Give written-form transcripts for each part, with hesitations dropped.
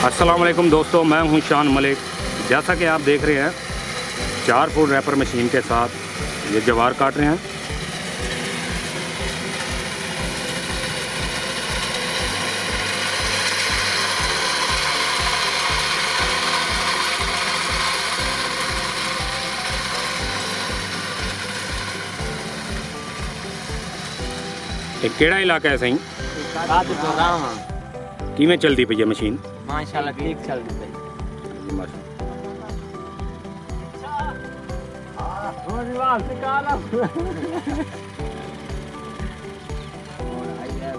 अस्सलाम वालेकुम दोस्तों, मैं हूं शान मलिक। जैसा कि आप देख रहे हैं 4 फुट रैपर मशीन के साथ ये जवार काट रहे हैं। एक केड़ा इलाका है सही किमें चलती पई है मशीन? माशाल्लाह ठीक चलती पई।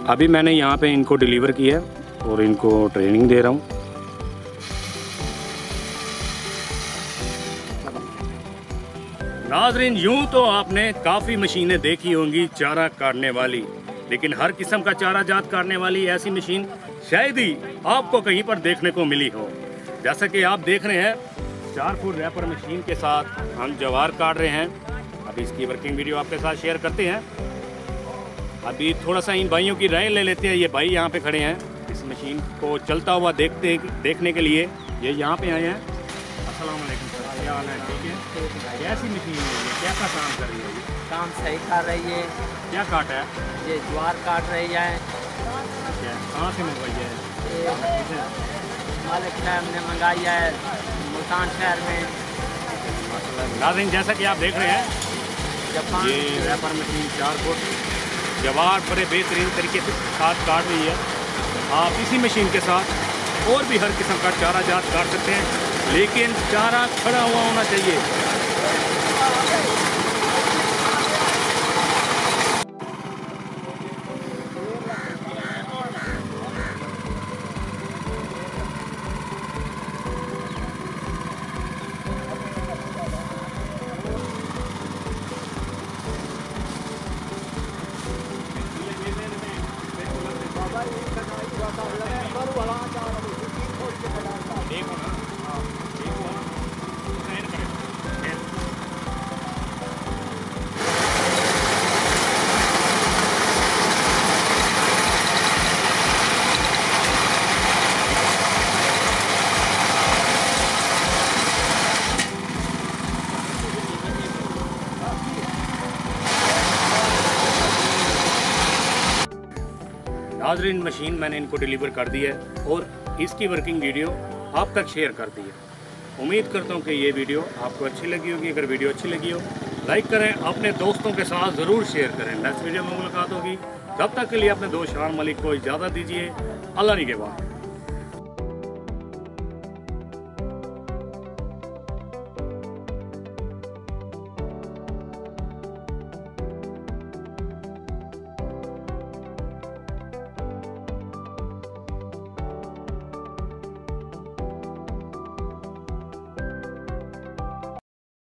अभी मैंने यहाँ पे इनको डिलीवर किया और इनको ट्रेनिंग दे रहा हूँ। नाज़रीन, यूं तो आपने काफ़ी मशीनें देखी होंगी चारा काटने वाली, लेकिन हर किस्म का चारा जात काटने वाली ऐसी मशीन शायद ही आपको कहीं पर देखने को मिली हो। जैसा कि आप देख रहे हैं 4 फुट रैपर मशीन के साथ हम जवार काट रहे हैं। अभी इसकी वर्किंग वीडियो आपके साथ शेयर करते हैं। अभी थोड़ा सा इन भाइयों की राय ले लेते हैं। ये भाई यहाँ पे खड़े हैं इस मशीन को चलता हुआ देखने के लिए ये यहाँ पे आए हैं। अस्सलाम वालेकुम सर, क्या हाल है? ठीक है। कैसी मशीन है ये? कैसा काम कर रही है ये? काम सही कर रही है। क्या काटा है? ये ज्वार काट रही है। कहाँ से मंगवाई है? मालिक ने हमने मंगाई है मुल्तान शहर में। नाज़रीन, जैसा कि आप देख रहे हैं ये रैपर मशीन 4 फुट जवार बड़े बेहतरीन तरीके से साथ काट रही है। आप इसी मशीन के साथ और भी हर किस्म का चारा जात काट सकते हैं, लेकिन चारा खड़ा हुआ होना चाहिए। नाज़रीन, मशीन मैंने इनको डिलीवर कर दी है और इसकी वर्किंग वीडियो आप तक शेयर कर दी है। उम्मीद करता हूँ कि ये वीडियो आपको अच्छी लगी होगी। अगर वीडियो अच्छी लगी हो लाइक करें, अपने दोस्तों के साथ ज़रूर शेयर करें। नेक्स्ट वीडियो में मुलाकात होगी। तब तक के लिए अपने दोस्त शान मलिक को इजाज़त दीजिए। अल्लाह निगहबान।